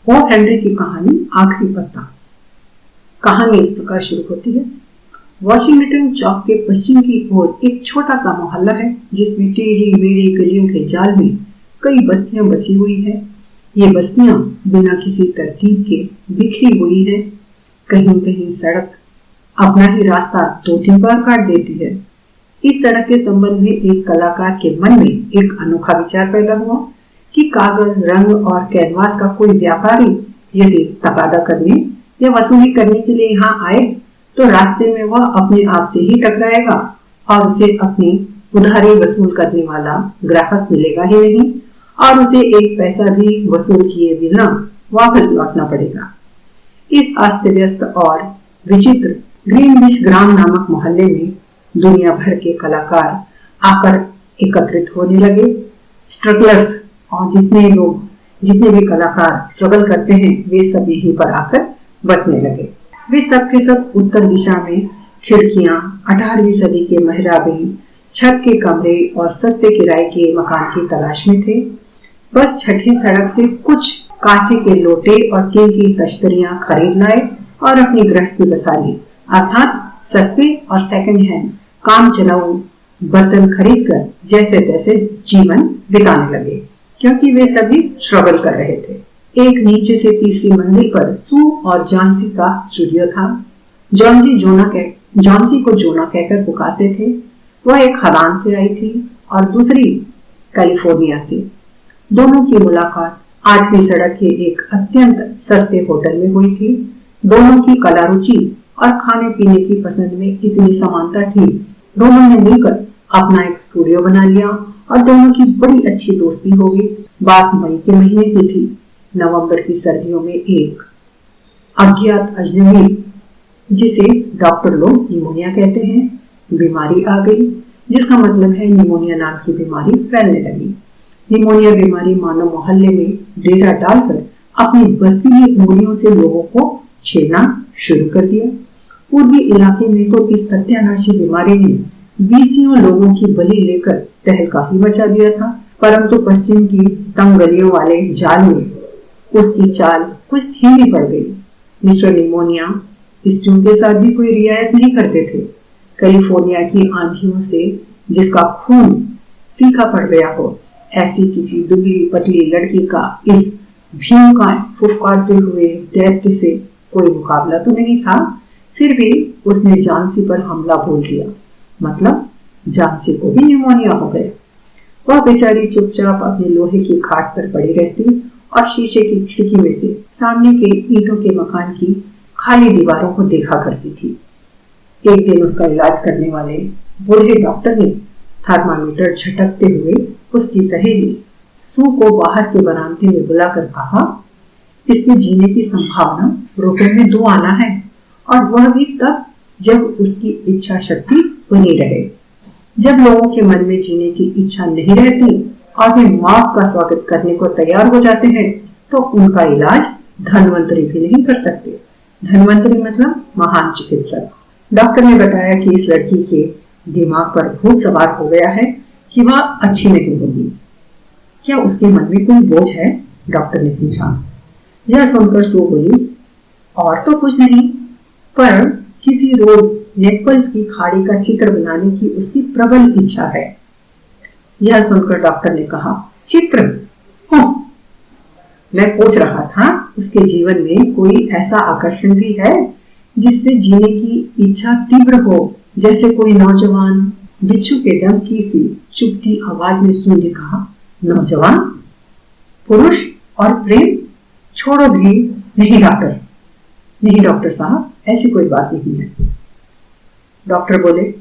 O Henry की कहानी आखिरी पत्ता। कहानी इस प्रकार शुरू होती है। वॉशिंगटन चौक के पश्चिम की ओर एक छोटा सा मोहल्ला है जिसमें टेढ़ी मेढ़ी गलियों के जाल में कई बस्तियां बसी हुई है। ये बस्तियां बिना किसी तरतीब के बिखरी हुई है। कहीं कहीं सड़क अपना ही रास्ता 2-3 बार काट देती है। इस सड़क के संबंध में एक कलाकार के मन में एक अनोखा विचार पैदा हुआ कि कागज, रंग और कैनवास का कोई व्यापारी यदि तकादा करने या वसूली करने के लिए यहाँ आए तो रास्ते में वह अपने आप से ही टकराएगा और उसे अपनी उधारी वसूल करने वाला ग्राहक मिलेगा ही नहीं और उसे एक पैसा भी वसूल किए बिना वापस लौटना पड़ेगा। इस अस्त व्यस्त और विचित्र ग्रीनविच ग्राम नामक मोहल्ले में दुनिया भर के कलाकार आकर एकत्रित होने लगे। स्ट्रगलर्स और जितने भी कलाकार स्ट्रगल करते हैं वे सब यहीं पर आकर बसने लगे। वे सब के सब उत्तर दिशा में खिड़कियां, 18वीं सदी के मेहराबे, छत के कमरे और सस्ते किराए के मकान की तलाश में थे। बस छठी सड़क से कुछ कांसे के लोटे और टीन की तश्तरियां खरीद लाए और अपनी गृहस्थी बसा ली, अर्थात सस्ते और सेकंड हैंड काम चलाऊ बर्तन खरीद कर जैसे तैसे जीवन बिताने लगे, क्योंकि वे सभी स्ट्रगल कर रहे थे। एक नीचे से तीसरी मंजिल पर सू और जॉन्सी का स्टूडियो था। जॉन्सी को जोना कहकर पुकारते थे। वह एक खदान से आई थी और दूसरी कैलिफोर्निया से। दोनों की मुलाकात 8वीं सड़क के एक अत्यंत सस्ते होटल में हुई थी। दोनों की कला रुचि और खाने पीने की पसंद में इतनी समानता थी। दोनों ने मिलकर अपना एक स्टूडियो बना लिया और दोनों की बड़ी अच्छी दोस्ती हो गई। बात मई के महीने की थी। नवंबर की सर्दियों में एक अज्ञात अजनबी, जिसे डॉक्टर लोग निमोनिया कहते हैं, बीमारी आ गई, जिसका मतलब है निमोनिया नाम की बीमारी फैलने लगी। निमोनिया बीमारी मानव मोहल्ले में डेरा डालकर अपनी बर्फीली उंगलियों से लोगों को छेड़ना शुरू कर दिया। पूर्वी इलाके में तो इस सत्यानाशी बीमारी ने 20 लोगों की बलि लेकर तहलका ही मचा दिया था, परंतु पश्चिम की तंग गलियों वाले जाल में उसकी चाल कुछ धीमी पड़ गई। मिस्टर निमोनिया स्त्रियों के साथ भी कोई रियायत नहीं करते थे। कैलिफोर्निया की आंधियों से जिसका खून फीका पड़ गया हो, ऐसी किसी दुबली पतली लड़की का इस भीम का फुफकारते हुए दैत्य से कोई मुकाबला तो नहीं था। फिर भी उसने जॉन्सी पर हमला बोल दिया, मतलब जॉन्सी को भी निमोनिया हो गया। वह बेचारी चुपचाप अपने लोहे की खाट पर पड़ी रहती और शीशे की खिड़की में से सामने के ईंटों के मकान की खाली दीवारों को देखा करती थी। एक दिन उसका इलाज करने वाले बूढ़े डॉक्टर ने थर्मामीटर झटकते हुए उसकी सहेली सू को बाहर के बरामदे में बुलाकर कहा, इसके जीने की संभावना रुपए में 2 आना है, और वह भी तब जब उसकी इच्छा शक्ति बनी रहे। जब लोगों के मन में जीने की इच्छा नहीं रहती और वे मौत का स्वागत करने को तैयार हो जाते हैं तो उनका इलाज धनवंतरी भी नहीं कर सकते। धनवंतरी मतलब महान चिकित्सक। डॉक्टर ने बताया कि इस लड़की के दिमाग पर भूत सवार हो गया है कि वह अच्छी नहीं होगी। क्या उसके मन में कोई बोझ है? डॉक्टर ने पूछा। यह सुनकर सो बोली, और तो कुछ नहीं, पर किसी रोज नेपल्स की खाड़ी का चित्र बनाने की उसकी प्रबल इच्छा है। यह सुनकर डॉक्टर ने कहा, चित्र? मैं पूछ रहा था उसके जीवन में कोई ऐसा आकर्षण भी है जिससे जीने की इच्छा तीव्र हो, जैसे कोई नौजवान। बिच्छू के डंक की सी चुपती आवाज में सुन ने कहा, नौजवान, पुरुष और प्रेम? छोड़ो भी। नहीं डॉक्टर साहब, ऐसी कोई बात नहीं है। डॉक्टर बोले,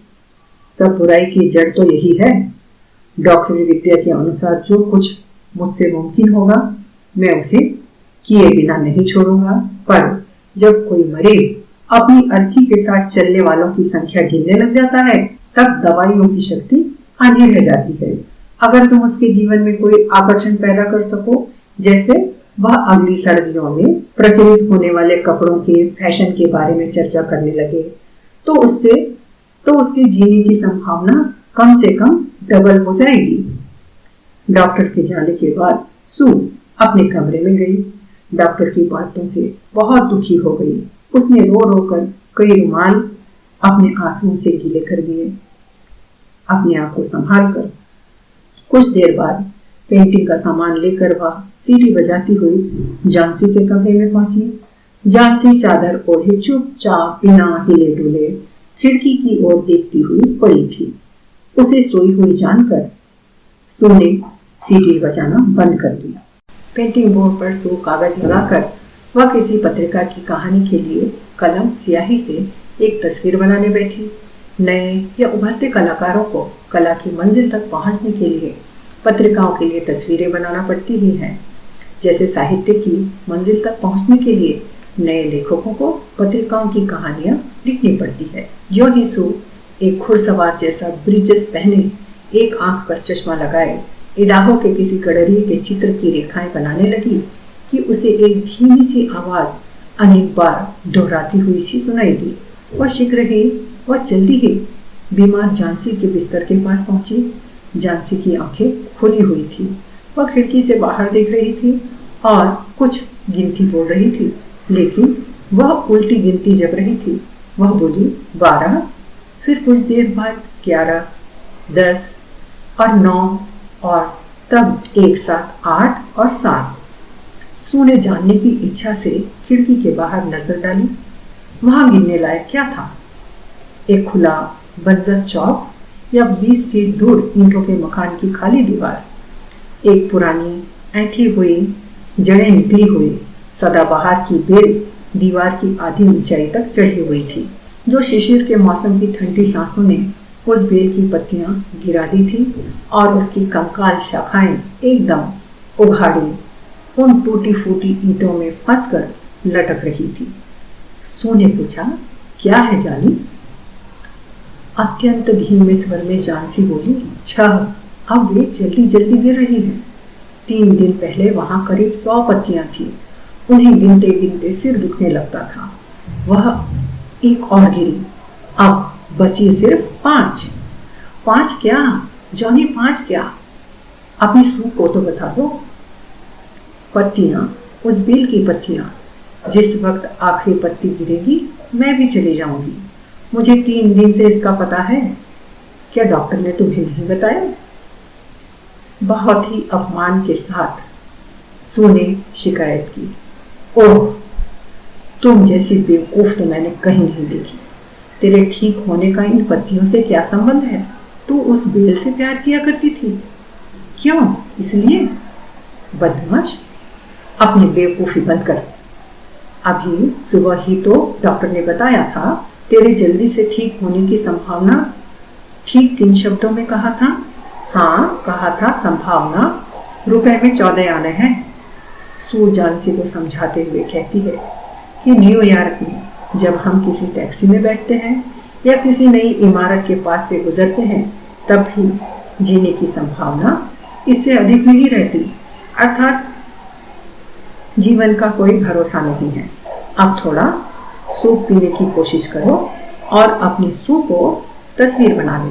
सब बुराई की जड़ तो यही है। डॉक्टरी विद्या के अनुसार जो कुछ मुझसे मुमकिन होगा मैं उसे किए बिना नहीं छोड़ूंगा, पर जब कोई मरीज अपनी अर्थी के साथ चलने वालों की संख्या गिनने लग जाता है तब दवाइयों की शक्ति आधी रह जाती है। अगर तुम उसके जीवन में कोई आकर्षण पैदा कर सको, जैसे वह अगली सर्दियों में प्रचलित होने वाले कपड़ों के फैशन के बारे में चर्चा करने लगे, तो उसके जीने की संभावना कम से कम डबल हो जाएगी। डॉक्टर के जाने के बाद सू अपने कमरे में गई। डॉक्टर की बातों से बहुत दुखी हो गई। उसने रो रो कर कई रुमाल अपने आंसुओं से गीले कर दिए। अपने आप को संभाल कर कुछ देर बाद पेंटिंग का सामान लेकर वह सीटी बजाती हुई झांसी के कमरे में पहुंची। झांसी चादर ओढ़े चुपचाप बिना हिले डुले खिड़की की ओर देखती हुई पड़ी थी। उसे सोई हुई जानकर सू ने सीटी बजाना बंद कर दिया। पेंटिंग बोर्ड पर सू कागज लगाकर वह किसी पत्रिका की कहानी के लिए कलम स्याही से एक तस्वीर बनाने बैठी। नए या उभरते कलाकारों को कला की मंजिल तक पहुंचने के लिए पत्रिकाओं के लिए तस्वीरें बनाना पड़ती ही हैं। जैसे साहित्य की मंजिल तक पहुंचने के लिए नए लेखकों को पत्रिकाओं की कहानियां लिखनी पड़ती है। यो ही सू एक घुड़सवार जैसा ब्रिजेस पहने, एक आंख पर चश्मा लगाए, इलाहों के किसी गडरिये के चित्र की रेखाएं बनाने लगी कि उसे एक धीमी सी आवाज अनेक बार दोहराती हुई सी सुनाई दी। वह शीघ्र ही वह जल्दी ही बीमार झांसी के बिस्तर के पास पहुंची। झांसी की आंखें खुली हुई थी। वह खिड़की से बाहर देख रही थी और कुछ गिनती बोल रही थी, लेकिन वह उल्टी गिनती जप रही थी। वह बोली 12, फिर कुछ देर बाद 11, 10 और 9 और तब एक साथ 8 और 7। सू ने जानने की इच्छा से खिड़की के बाहर नजर डाली। वहां गिनने लायक क्या था? एक खुला बंजर चौक या 20 फीट दूर ईंटों के मकान की खाली दीवार, एक पुरानी ऐंठी हुई जड़ें निकली हुई सदाबहार की बेल दीवार की आधी ऊंचाई तक चढ़ी हुई थी, जो शिशिर के मौसम की ठंडी सांसों ने उस बेल की पत्तियां गिरा दी थी और उसकी कंकाल शाखाएं एकदम उघाड़ी उन टूटी फूटी ईंटों में फंसकर लटक रही थी। सू ने पूछा, क्या है जानी? अत्यंत धीमे स्वर में झांसी बोली, 6। अब वे जल्दी जल्दी गिर रही हैं। 3 दिन पहले वहां करीब 100 पत्तियां थी। उन्हें गिनते गिनते सिर दुखने लगता था। वह एक और गिरी। अब बची सिर्फ 5। 5 क्या जॉनी, 5 क्या? अपनी सू को तो बता दो। पत्तियां, उस बेल की पत्तियां। जिस वक्त आखिरी पत्ती गिरेगी मैं भी चली जाऊंगी। मुझे 3 दिन से इसका पता है। क्या डॉक्टर ने तुम्हें नहीं बताया? बहुत ही अपमान के साथ सू ने शिकायत की। ओह, तुम जैसी बेवकूफ तो मैंने कहीं नहीं देखी। तेरे ठीक होने का इन पत्तियों से क्या संबंध है? तू उस बेल से प्यार किया करती थी। क्यों? इसलिए? बदमाश, अपनी बेवकूफी बंद कर। अभी सुबह ही तो डॉक्टर ने बताया था तेरे जल्दी से ठीक होने की संभावना। ठीक 3 शब्दों में कहा था। हाँ, कहा था संभावना। रुपए में 14 आने हैं। सू झांसी को समझाते हुए कहती है कि न्यूयॉर्क में जब हम किसी टैक्सी में बैठते हैं या किसी नई इमारत के पास से गुजरते हैं, तब भी जीने की संभावना इससे अधिक नहीं रहती। अर्थात जीवन का कोई भरोसा नहीं है। अब थोड़ा सूप पीने की कोशिश करो और अपनी सूप को तस्वीर बना लो,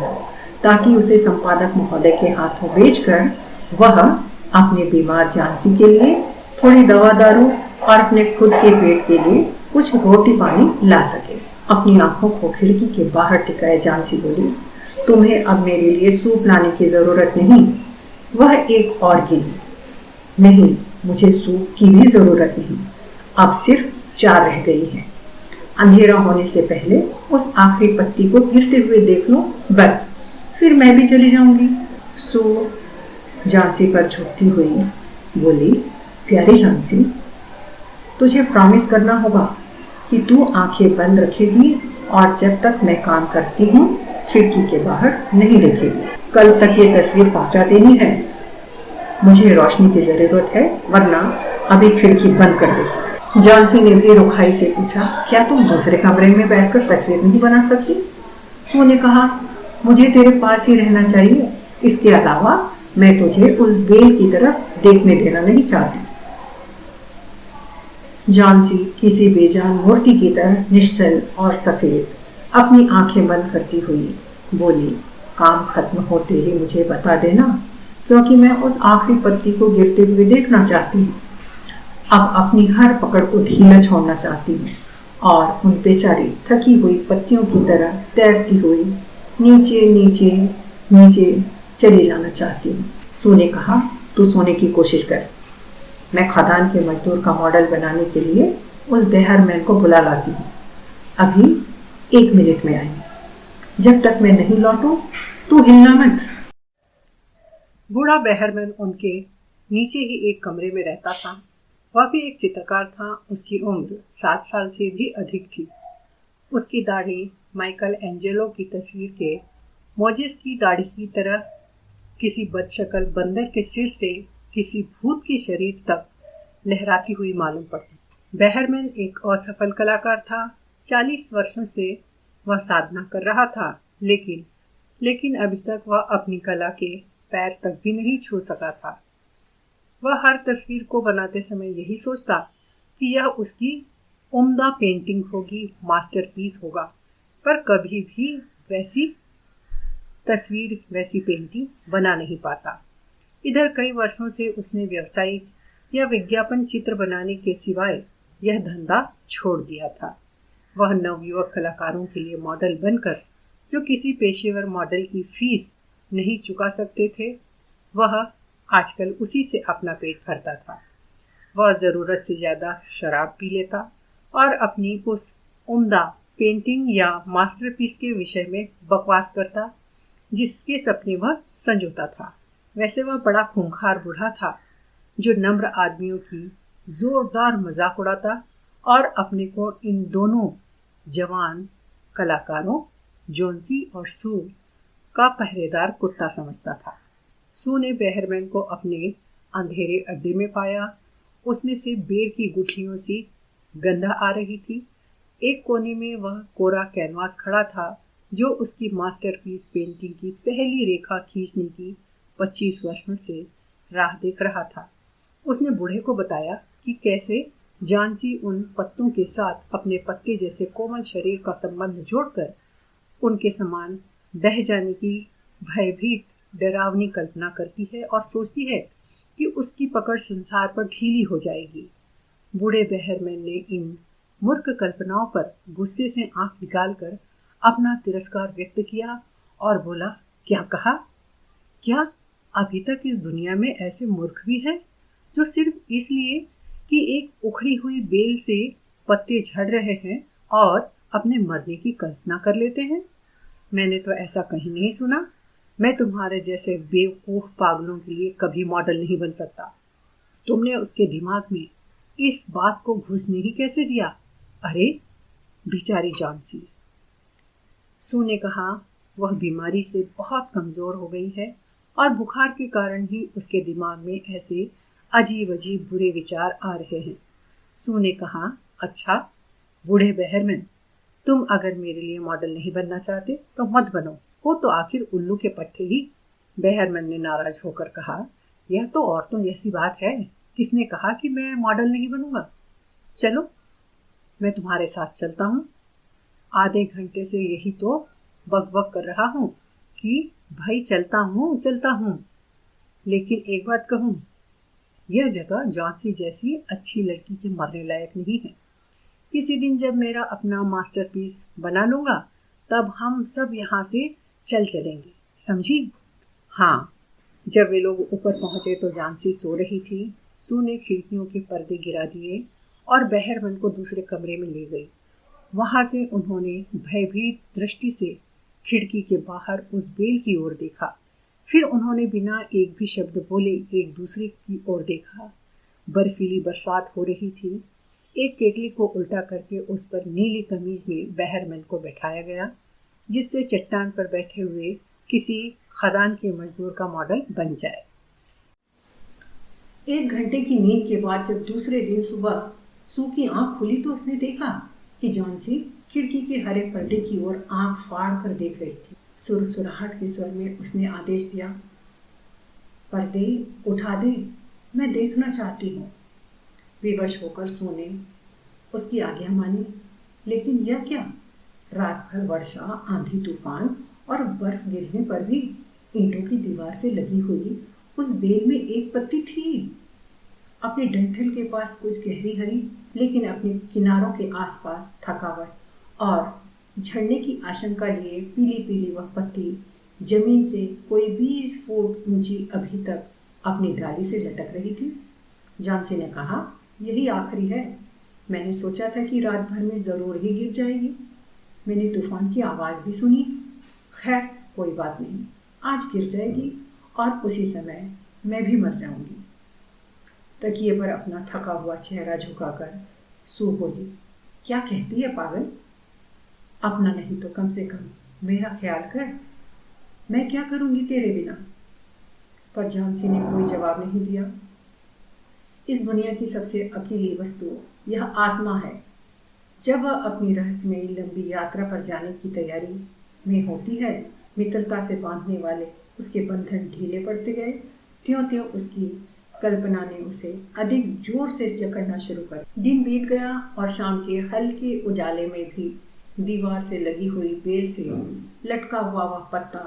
ताकि उसे संपादक महोदय के हाथों बेचकर वह अपने बीमार झांसी के लिए थोड़ी दवा दारू और अपने खुद के पेट के लिए कुछ रोटी पानी ला सके। अपनी आंखों को खिड़की के बाहर टिकाए झांसी बोली, तुम्हें अब मेरे लिए सूप लाने की जरूरत नहीं। वह एक और गिरी। नहीं, मुझे सूप की भी जरूरत नहीं। अब सिर्फ 4 रह गई हैं। अंधेरा होने से पहले उस आखिरी पत्ती को गिरते हुए देख लो, बस फिर मैं भी चली जाऊंगी। सू झांसी पर झुकती हुई बोली, प्यारी झांसी, तुझे प्रॉमिस करना होगा कि तू आंखें बंद रखेगी और जब तक मैं काम करती हूँ खिड़की के बाहर नहीं देखेगी। कल तक ये तस्वीर पहुंचा देनी है। मुझे रोशनी की जरूरत है, वरना अभी खिड़की बंद कर देती। झांसी ने भी रुखाई से पूछा, क्या तुम दूसरे कमरे में बैठकर तस्वीर नहीं बना सकती? सू ने कहा, मुझे तेरे पास ही रहना चाहिए। इसके अलावा मैं तुझे उस बेल की तरफ देखने देना नहीं चाहती। झांसी किसी बेजान मूर्ति की तरह निश्चल और सफेद अपनी आंखें बंद करती हुई बोली, काम खत्म होते ही मुझे बता देना, क्योंकि मैं उस आखिरी पत्ती को गिरते हुए देखना चाहती हूँ। अब अपनी हर पकड़ को ढीला छोड़ना चाहती हूँ और उन बेचारी थकी हुई पत्तियों की तरह तैरती हुई नीचे नीचे नीचे चली जाना चाहती हूँ। सू ने कहा, तू सोने की कोशिश कर। मैं खदान के मजदूर का मॉडल बनाने के लिए उस बेहरमैन को बुला लाती हूँ। अभी 1 मिनट में आई। जब तक मैं नहीं लौटूं तू हिलना मत। बूढ़ा बेहरमैन उनके नीचे ही एक कमरे में रहता था। वह भी एक चित्रकार था। उसकी उम्र 7 साल से भी अधिक थी। उसकी दाढ़ी माइकल एंजेलो की तस्वीर के मोजेस की दाढ़ी की तरह किसी बदशक्ल बंदर के सिर से किसी भूत के शरीर तक लहराती हुई मालूम पड़ती। बेहरमैन एक असफल कलाकार था। 40 वर्षों से वह साधना कर रहा था, लेकिन अभी तक वह अपनी कला के पैर तक भी नहीं छू सका था। वह हर तस्वीर को बनाते समय यही सोचता कि यह उसकी उम्दा पेंटिंग होगी, मास्टरपीस होगा, पर कभी भी वैसी तस्वीर, वैसी पेंटिंग बना नहीं पाता। इधर कई वर्षों से उसने व्यावसायिक या विज्ञापन चित्र बनाने के सिवाय यह धंधा छोड़ दिया था। वह नवयुवक कलाकारों के लिए मॉडल बनकर, जो किसी पेशेवर मॉडल की फीस नहीं चुका सकते थे, वह आजकल उसी से अपना पेट भरता था। वह ज़रूरत से ज़्यादा शराब पी लेता और अपनी उस उम्दा पेंटिंग या मास्टरपीस के विषय में बकवास करता जिसके सपने वह संजोता था। वैसे वह बड़ा खूंखार बूढ़ा था जो नम्र आदमियों की जोरदार मजाक उड़ाता और अपने को इन दोनों जवान कलाकारों जोन्सी और सू का पहरेदार कुत्ता समझता था। सू ने बेहरमैन को अपने अंधेरे अड्डे में पाया। उसमें से बेर की गुठलियों सी गंध आ रही थी। एक कोने में वह कोरा कैनवास खड़ा था जो उसकी मास्टरपीस पेंटिंग की पहली रेखा खींचने की 25 वर्षों से राह देख रहा था। उसने बूढ़े को बताया कि कैसे जानसी उन पत्तों के साथ अपने पत्ते जैसे कोमल शरीर का संबंध जोड़कर उनके समान बह जाने की भयभीत डरावनी कल्पना करती है और सोचती है कि उसकी पकड़ संसार पर ढीली हो जाएगी। बूढ़े बेहरमैन ने इन मूर्ख कल्पनाओं पर गुस्से से आंख निकालकर अपना तिरस्कार व्यक्त किया और बोला, क्या कहा? क्या अभी तक इस दुनिया में ऐसे मूर्ख भी हैं जो सिर्फ इसलिए कि एक उखड़ी हुई बेल से पत्ते झड़ रहे हैं और अपने मरने की कल्पना कर लेते हैं? मैंने तो ऐसा कहीं नहीं सुना। मैं तुम्हारे जैसे बेवकूफ पागलों के लिए कभी मॉडल नहीं बन सकता। तुमने उसके दिमाग में इस बात को घुसने ही कैसे दिया? अरे बेचारी जानसी। सू ने कहा, वह बीमारी से बहुत कमजोर हो गई है और बुखार के कारण ही उसके दिमाग में ऐसे अजीब अजीब बुरे विचार आ रहे हैं। सू ने कहा, अच्छा बूढ़े बेहरमैन, तुम अगर मेरे लिए मॉडल नहीं बनना चाहते तो मत बनो, वो तो आखिर उल्लू के पट्टे ही। बेहरमैन ने नाराज होकर कहा, यह तो औरतों जैसी बात है। किसने कहा कि मैं मॉडल नहीं बनूंगा? चलो मैं तुम्हारे साथ चलता हूँ। आधे घंटे से यही तो बकबक कर रहा हूँ कि भाई चलता हूँ। लेकिन एक बात कहूँ, यह जगह जॉन्सी जैसी अच्छी लड़की के मरने लायक नहीं है। किसी दिन जब मेरा अपना मास्टरपीस बना लूंगा तब हम सब यहाँ से चलेंगे, समझी? हाँ। जब वे लोग ऊपर पहुंचे तो जानसी सो रही थी। सू ने खिड़कियों के पर्दे गिरा दिए और बेहरमैन को दूसरे कमरे में ले गई। वहां से उन्होंने भयभीत दृष्टि से खिड़की के बाहर उस बेल की ओर देखा। फिर उन्होंने बिना एक भी शब्द बोले एक दूसरे की ओर देखा। बर्फीली बरसात हो रही थी। एक केतली को उल्टा करके उस पर नीली कमीज में बेहरमैन को बैठाया गया, जिससे चट्टान पर बैठे हुए किसी खदान के मजदूर का मॉडल बन जाए। 1 घंटे की नींद के बाद जब दूसरे दिन सुबह सू की आंख खुली तो उसने देखा कि जॉन्सी खिड़की के हरे पर्दे की ओर आंख फाड़ कर देख रही थी। सुरसुराहट के स्वर में उसने आदेश दिया, पर्दे उठा दे, मैं देखना चाहती हूँ। विवश होकर सू ने उसकी आज्ञा मानी। लेकिन यह क्या? रात भर वर्षा, आंधी तूफान और बर्फ गिरने पर भी ईंटों की दीवार से लगी हुई उस बेल में एक पत्ती थी। अपने डंठल के पास कुछ गहरी हरी लेकिन अपने किनारों के आसपास थकावट और झड़ने की आशंका लिए पीली पीली वह पत्ती जमीन से कोई 20 फुट ऊंची अभी तक अपनी डाली से लटक रही थी। जानसी ने कहा, यही आखिरी है। मैंने सोचा था कि रात भर में जरूर ही गिर जाएगी। मैंने तूफान की आवाज भी सुनी। खैर कोई बात नहीं, आज गिर जाएगी और उसी समय मैं भी मर जाऊंगी। तकिए पर अपना थका हुआ चेहरा झुकाकर सू बोली, क्या कहती है पागल? अपना नहीं तो कम से कम मेरा ख्याल कर। मैं क्या करूंगी तेरे बिना? पर जानसी ने कोई जवाब नहीं दिया। इस दुनिया की सबसे अकेली वस्तु यह आत्मा है। जब वह अपनी रहस्यमयी लंबी यात्रा पर जाने की तैयारी में होती है, मित्रता से बांधने वाले उसके बंधन ढीले पड़ते गए, त्यों त्यों उसकी कल्पना ने उसे अधिक जोर से जकड़ना शुरू कर। दिन बीत गया और शाम के हल्के उजाले में भी दीवार से लगी हुई बेल से लटका हुआ वह पत्ता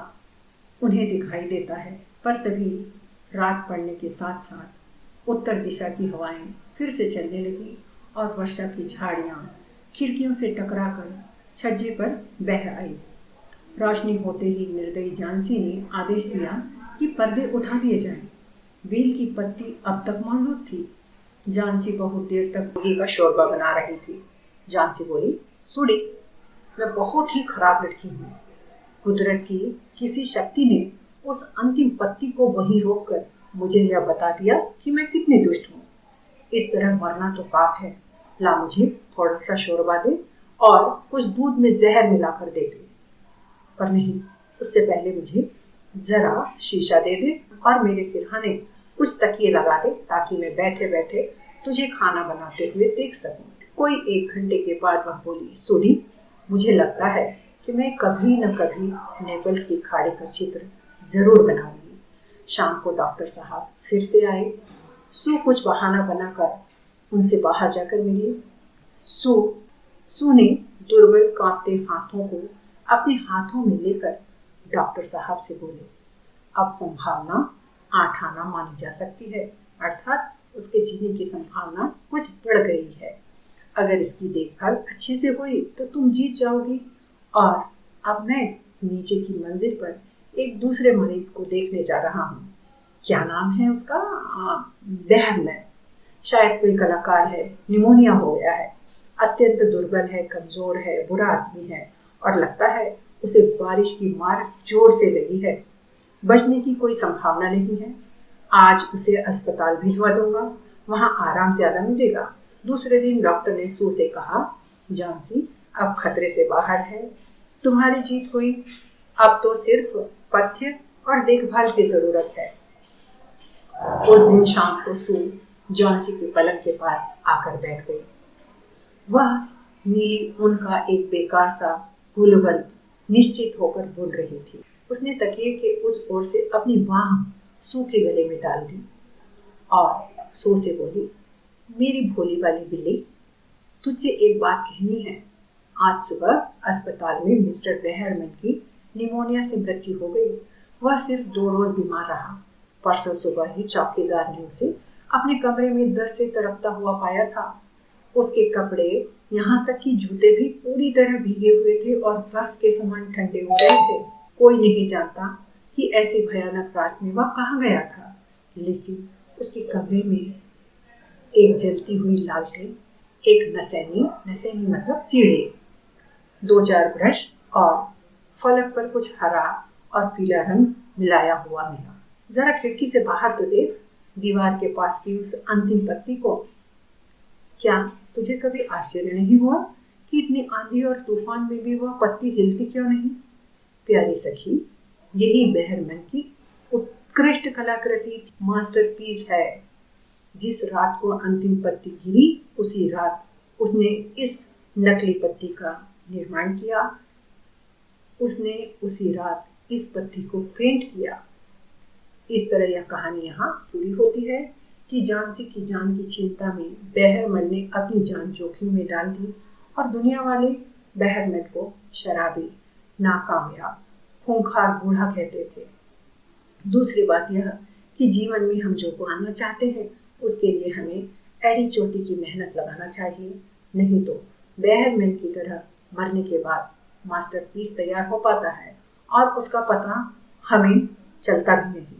उन्हें दिखाई देता है। पर तभी रात पड़ने के साथ साथ उत्तर दिशा की हवाएं फिर से चलने लगी और वर्षा की झाड़ियां खिड़कियों से टकराकर छज्जे पर बह आई। रोशनी होते ही निर्दयी जानसी ने आदेश दिया कि पर्दे उठा दिए जाएं। बेल की पत्ती अब तक मौजूद थी। जानसी बहुत देर तक घी का शोरबा बना रही थी। जानसी बोली, सुड़ी, मैं बहुत ही खराब लड़की हूँ। कुदरत की किसी शक्ति ने उस अंतिम पत्ती को वहीं रोककर मुझे यह बता दिया कि मैं कितनी दुष्ट हूँ। इस तरह मरना तो पाप है। ला मुझे थोड़ा सा शोरबा दे और कुछ दूध में जहर मिलाकर दे दे। पर नहीं, उससे पहले मुझे जरा शीशा दे दे और मेरे सिरहाने कुछ तकिए लगा दे ताकि मैं बैठे बैठे तुझे खाना बनाते हुए देख सकूं। कोई 1 घंटे के बाद वह बोली, सूडी, मुझे लगता है कि मैं कभी न कभी नेपल्स की खाड़ी का चित्र जरूर बनाऊंगी। शाम को डॉक्टर साहब फिर से आए। सू कुछ बहाना बनाकर उनसे बाहर जाकर मिली। सू ने दुर्बल कांपते हाथों को अपने हाथों में लेकर डॉक्टर साहब से बोले, अब संभावना 8 आना मानी जा सकती है, अर्थात उसके जीने की संभावना कुछ बढ़ गई है। अगर इसकी देखभाल अच्छे से हुई तो तुम जीत जाओगी। और अब मैं नीचे की मंजिल पर एक दूसरे मरीज को देखने जा रहा हूँ। क्या नाम है उसका? बहरमैन। शायद कोई कलाकार है, निमोनिया हो गया है, अत्यंत दुर्बल है, कमजोर है, बुरा आदमी है और लगता है उसे बारिश की मार जोर से लगी है। बचने की कोई संभावना नहीं है। आज उसे अस्पताल भिजवा दूंगा, वहां आराम ज्यादा मिलेगा। दूसरे दिन डॉक्टर ने सू से कहा, जानसी अब खतरे से बाहर है, तुम्हारी जीत हुई। अब तो सिर्फ पथ्य और देखभाल की जरूरत है। उस दिन शाम को सू जानसी के पलंग के पास आकर बैठ गई। वह नीली ऊन का एक बेकार सा गुलबंद निश्चित होकर बुन रही थी। उसने तकिए के उस ओर से अपनी बांह सू के गले में डाल दी और सू से बोली, मेरी भोली वाली बिल्ली, तुझसे एक बात कहनी है। आज सुबह अस्पताल में मिस्टर बेहरमैन की निमोनिया से मृत्यु हो गई। वह सिर्फ 2 रोज बीमार रहा। परसों सुबह ही चौकीदार ने उसे अपने कमरे में दर्द से तड़पता हुआ पाया था। उसके कपड़े, यहाँ तक कि जूते भी पूरी तरह भीगे हुए थे और बर्फ के समान ठंडे हो रहे थे। कोई नहीं जानता कि ऐसी भयानक रात में वह कहाँ गया था, लेकिन उसके कमरे में एक जलती हुई लालटेन, एक नसैनी मतलब सीढ़ी, 2-4 ब्रश और फलक पर कुछ हरा और पीला रंग मिलाया हुआ मिला। जरा खिड़की से बाहर तो देख, दीवार के पास की उस अंतिम पत्ती को। क्या तुझे कभी आश्चर्य नहीं हुआ कि इतनी आंधी और तूफान में भी वह पत्ती हिलती क्यों नहीं? प्यारी सखी, यही बेहरमैन की उत्कृष्ट कलाकृति मास्टरपीस है। जिस रात को अंतिम पत्ती गिरी, उसी रात उसने इस नकली पत्ती का निर्माण किया। उसने उसी रात इस पत्ती को पेंट किया। इस तरह यह कहानी यहाँ पूरी होती है कि जानसी की जान की चिंता में बेहरमैन ने अपनी जान जोखिम में डाल दी और दुनिया वाले बेहरमैन को शराबी, नाकामयाब, खूंखार बूढ़ा कहते थे। दूसरी बात यह कि जीवन में हम जो पाना चाहते हैं उसके लिए हमें एड़ी चोटी की मेहनत लगाना चाहिए, नहीं तो बैरमैन की तरह मरने के बाद मास्टरपीस तैयार हो पाता है और उसका पता हमें चलता भी नहीं।